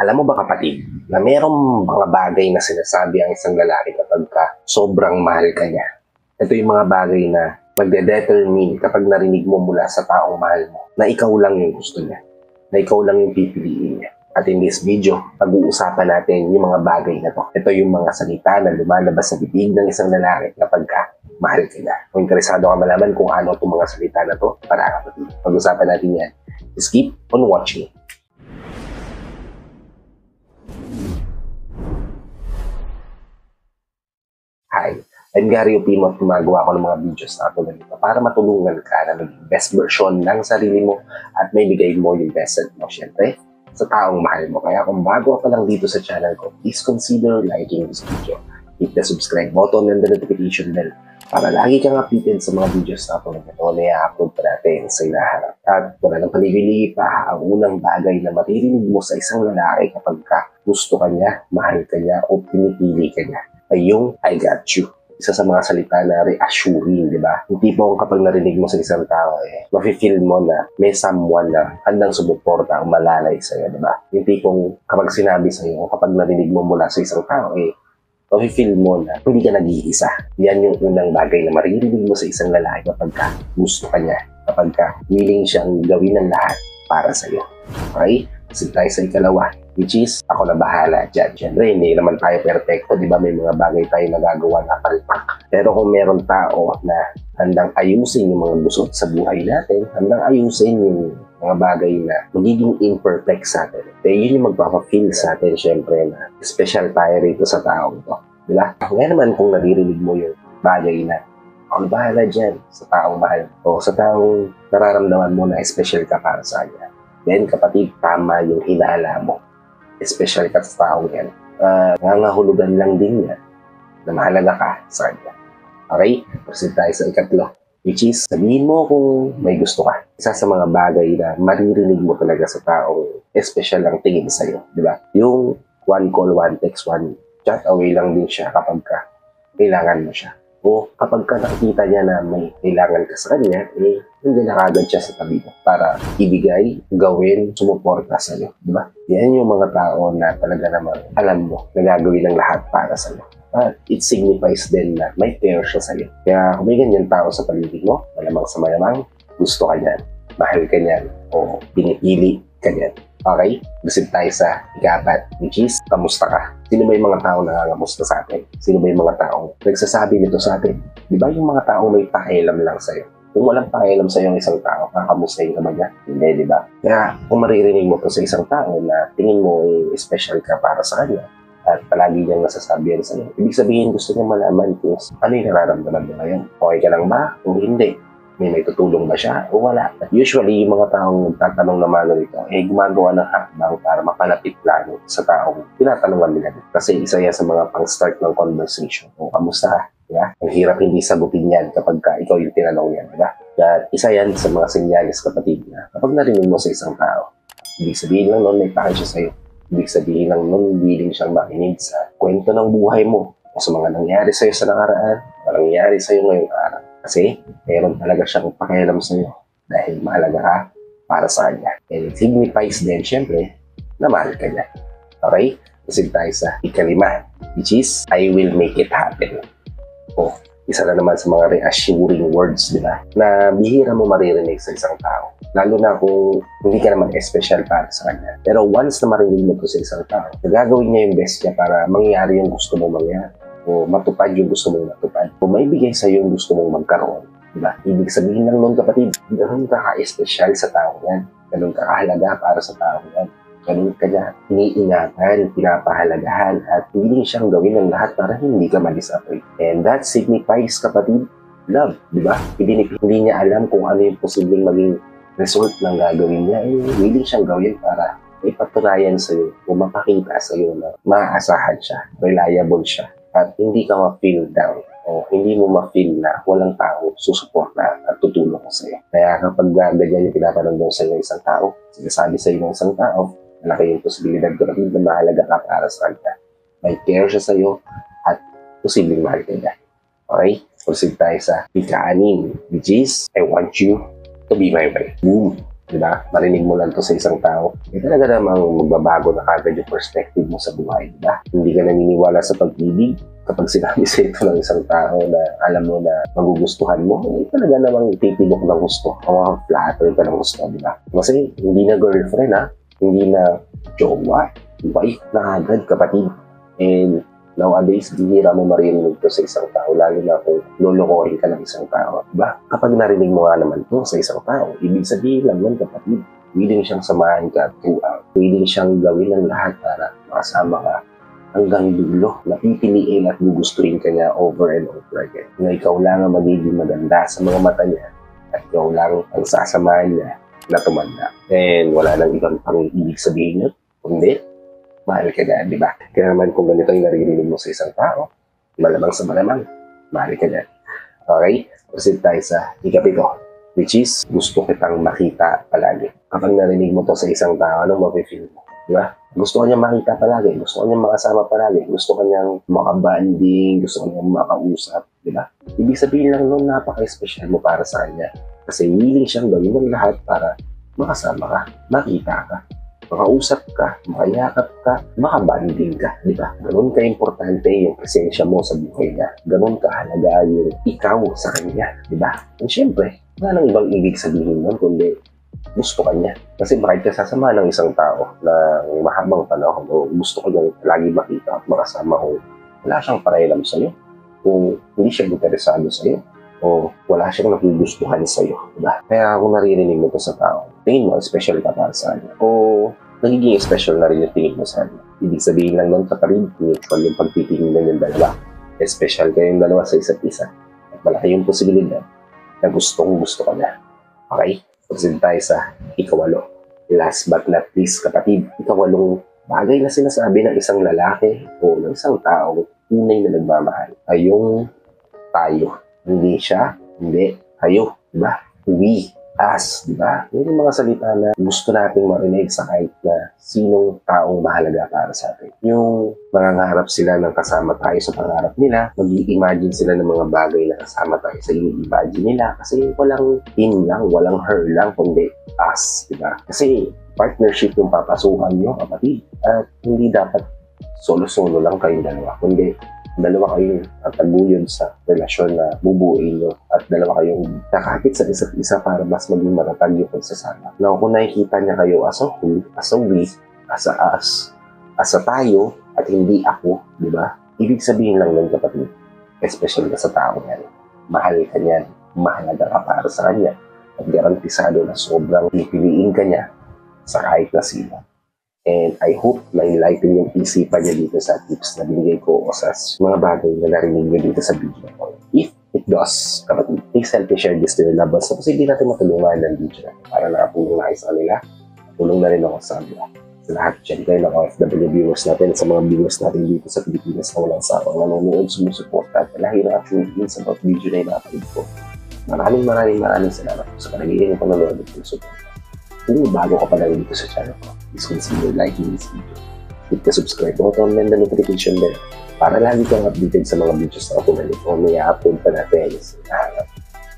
Alam mo ba kapatid, na merong mga bagay na sinasabi ang isang lalaki kapag sobrang mahal ka niya. Ito yung mga bagay na magde-determine kapag narinig mo mula sa taong mahal mo na ikaw lang yung gusto niya, na ikaw lang yung pipiliin niya. At in this video, pag-uusapan natin yung mga bagay na to. Ito yung mga salita na lumalabas sa bibig ng isang lalaki kapag mahal ka niya. Kung interesado ka malaman kung ano itong mga salita na to, para kapatid, pag-usapan natin yan. Just keep on watching. Hi, I'm Gary Opimo at gumagawa ko ng mga videos na tulad nito para matulungan ka na maging best version ng sarili mo at may bigay mo yung best self mo, syempre, sa taong mahal mo. Kaya kung bago ka lang dito sa channel ko, please consider liking this video. Hit the subscribe button and the notification bell para lagi kang updated sa mga videos na tulad nito na i-upload pa natin sa inaharap. At wala nang paligili pa, ang unang bagay na maririnig mo sa isang lalaki kapag gusto ka niya, mahal ka niya o pinipili ka niya ay yung I got you. Isa sa mga salita na reassuring, di ba? Yung tipong kapag narinig mo sa isang tao, mafe-feel mo na may someone na handang sumuporta ang malalay sa'yo, di ba? Yung tipong kapag sinabi sa'yo, o kapag narinig mo mula sa isang tao, mafe-feel mo na hindi ka nag-iisa. Yan yung unang bagay na maririnig mo sa isang lalaki kapag gusto ka niya, kapag willing siyang gawin ng lahat para sa'yo. Okay? Kasi tayo sa ikalawa, which is, ako na bahala dyan. Siyempre, hindi naman tayo perfecto, di ba? May mga bagay tayo nagagawa na palpak. Pero kung meron tao na handang ayusin yung mga gusot sa buhay natin, handang ayusin yung mga bagay na magiging imperfect sa atin, yun yung magpapafeel sa atin, siyempre, na special tayo rito sa taong to. Di ba? Ngayon naman, kung naririnig mo yung bagay na ako na bahala dyan sa taong mahal o sa taong nararamdaman mo na special ka para sa kanya, then kapatid, tama yung hinala mo. Especially ka sa taong yan. Nangangahulugan lang din yan na mahalaga ka sa kanya. Okay? Proceed tayo sa ikatlo. Which is, sabihin mo kung may gusto ka. Isa sa mga bagay na maririnig mo talaga sa taong special ang tingin sa'yo. Di ba? Yung one call, one text, one chat away lang din siya kapag kailangan mo siya. O kapag nakikita niya na may kailangan ka sa kanya, hindi na kagad siya sa tabi mo para ibigay, gawin, sumuporta sa iyo. Diba? Yan yung mga tao na talaga naman alam mo na gagawin ng lahat para sa iyo. At it signifies din na may care siya sa iyo. Kaya kung may ganyan tao sa paligid mo, malamang sa malamang, gusto ka niyan, mahal ka niyan, o pinipili ka niyan. Okay? Gusto tayo sa ikapat, which is, kamusta ka? Sino ba yung mga taong nangangamusta sa atin? Sino ba yung mga taong nagsasabi nito sa atin? Di ba yung mga taong may pakialam lang sa'yo? Kung walang pakialam sa'yo ng isang tao, kakamustahin ka ba niya? Hindi, di ba? Kaya kung maririnig mo to sa isang tao na tingin mo special ka para sa kanya, at palagi niyang nasasabihan sa'yo, ibig sabihin gusto niya malaman kung ano yung nararamdaman mo ngayon. Okay ka lang ba? Kung hindi, may tutulong ba siya o wala? At usually, yung mga taong nagtatanong naman nito, gumagawa ng hakbang para mapalapit lang sa taong tinatanungan nila. Kasi isa yan sa mga pang-start ng conversation. O, kamusta? Diba? Ang hirap hindi sagutin yan kapag ikaw yung tinanong yan. Diba? At isa yan sa mga senyales, kapatid, na kapag narinig mo sa isang tao, ibig sabihin lang nun may pakay siya sa'yo. Ibig sabihin lang nun willing siyang makinig sa kwento ng buhay mo o sa mga nangyari sa'yo sa nakaraan, mga nangyari sa'yo ngayong araw. Kasi, meron talaga siyang pakialam sa iyo dahil mahalaga ka para sa kanya. And it signifies din, syempre, na mahal ka niya. Okay? Kasi tayo sa ikalima, which is, I will make it happen. O, isa na naman sa mga reassuring words, di ba? Na bihira mo maririnig sa isang tao. Lalo na kung hindi ka naman special para sa kanya. Pero once na marinig mo ito sa isang tao, gagawin niya yung best niya para mangyari yung gusto mo mangyari. O matupad yung gusto mong matupad. O maibigay sa'yo yung gusto mong magkaroon. Diba? Ibig sabihin lang nun, kapatid, ganun ka ka-espesyal sa tao yan. Ganun ka kahalaga para sa tao yan. Ganun ka niya iniingatan, pinapahalagahan, at willing siyang gawin ng lahat para hindi ka ma-disappoint. And that signifies, kapatid, love. Diba? Hindi niya alam kung ano yung posibleng maging result ng gagawin niya. Willing siyang gawin para ipatunayan sa'yo o mapakita sa'yo na maaasahan siya, reliable siya. At hindi ka ma-feel down o hindi mo ma-feel na walang tao susuporta at tutulong sa iyo. Kaya kapag ganyan yung pinapanandong sa iyo ng isang tao, sinasabi sa iyo ng isang tao, malaki yung posibilidad ko na mahalaga ka para sa kanya. May care siya sa iyo at posibleng mahal ka niya. Okay? Proceed tayo sa ika-anim, which is, I want you to be my wife. Boom! di ba? Marinig mo lang to sa isang tao, talaga namang magbabago na kagad yung perspective mo sa buhay, di ba? Hindi ka naniniwala sa pag-ibig kapag sinabi sa ito ng isang tao na alam mo na magugustuhan mo, talaga namang titibok ng gusto o flatter ka ng gusto, di ba? Kasi hindi na girlfriend, hindi na jowa, wife na agad, kapatid. And nowadays, bihira mo marinig to sa isang tao, lalo na kung lolokohin ka ng isang tao. Diba? Kapag narinig mo nga naman to sa isang tao, ibig sabihin lang nun, kapatid, willing siyang samahan ka throughout. Willing siyang gawin ng lahat para makasama ka hanggang dulo. Napipiliin at gugustuhin ka niya over and over again. Na ikaw lang ang magiging maganda sa mga mata niya at ikaw lang ang sasamahan niya na tumanda. And wala nang ibang pang ibig sabihin nun, kundi mahal ka na, di ba? Kaya naman kung ganito yung naririnig mo sa isang tao, malamang sa malamang, mahal ka na. Okay? Proceed tayo sa ikapito, which is, gusto kitang makita palagi. Kapag narinig mo to sa isang tao, anong mapifeel mo? Di ba? Gusto ka niyang makita palagi, gusto ka niyang makasama palagi, gusto ka niyang makabanding, gusto ka niyang makausap, di ba? Ibig sabihin lang nun, napaka-special mo para sa kanya. Kasi willing siyang gawin ng lahat para makasama ka, makita ka, makausap ka, makayakap ka, makabanding ka, di ba? Ganun ka-importante yung presensya mo sa buhay niya. Ganun kahalaga yung ikaw sa kanya, di ba? And syempre, wala nang ibang ibig sabihin nun, kundi gusto ka niya. Kasi bakit ka sasama ng isang tao na mahabang panahon o gusto ka niyang lagi makita at makasama o wala siyang pakialam sa'yo, kung hindi siya interesado sa'yo, o wala siyang nagugustuhan sa'yo, diba? Kaya kung naririnig mo ito sa tao, tingin mo, special ka para sa kanya. O nagiging special na rin yung tingin mo sa kanya. Ibig sabihin lang nun, kapatid, mutual yung pagtitingin ng dalawa. Special kayong dalawa sa isa't isa. At malaki yung posibilidad na gustong-gusto ka na. Okay? Proceed tayo sa ikawalo. Last but not least, kapatid, ikawalong bagay na sinasabi ng isang lalaki o ng isang tao tunay na nagmamahal ay yung tayo. Hindi siya, hindi, kayo, diba? We, us, diba? Yun yung mga salita na gusto nating marinig sa kahit na sinong taong mahalaga para sa atin. Yung mangangarap sila ng kasama tayo sa pangarap nila, mag-i-imagine sila ng mga bagay na kasama tayo sa i-imagine nila kasi walang him lang, walang her lang, kundi us, diba? Kasi partnership yung papasukan nyo, kapatid. At hindi dapat solo-solo lang kayong dalawa, kundi dalawa kayong tataguyod sa relasyon na bubuuin nyo at dalawa kayong nakakapit sa isa't isa para mas maging matatag yung pagsasama. Now, kung nakikita niya kayo as a who, as a we, as a us, as a tayo, at hindi ako, di ba? Ibig sabihin lang nun, kapatid, especially ka sa tao yan. Mahal ka niyan, mahalaga ka para sa kanya, at garantisado na sobrang pipiliin ka niya sa kahit na sino. And I hope na enlighten yung isipan niya dito sa tips na binigay ko o sa mga bagay na narinig niyo dito sa video ko. If it does, kapatid, please help me share this to your loved ones. Tapos hindi natin matulungan ng video na para nakapulong na kayo sa kanila. Tulong na rin ako sa kanila. Sa lahat dyan kayo ng OFW viewers natin, sa mga viewers natin dito sa Pilipinas na walang sawang nanonood, sumusuporta at lahir na tuning in sa mga video na inapalid ko. Maraming salamat po sa kanagiging panonood at suporta. Kung bago ka pa lang dito sa channel ko, please consider liking this video. Hit the subscribe button and the notification bell para lagi kang updated sa mga videos na ako ulit o may upload pa natin.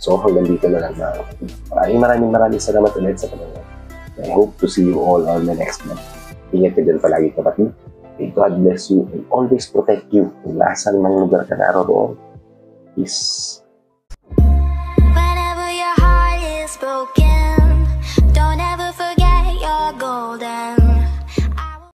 So hanggang dito na lang mga kapatid. Maraming salamat ulit sa panonood. I hope to see you all on the next one. Ingat ka dyan palagi kapatid. May God bless you and always protect you kung nasan mang lugar ka naroon. Peace. Whenever your heart is broken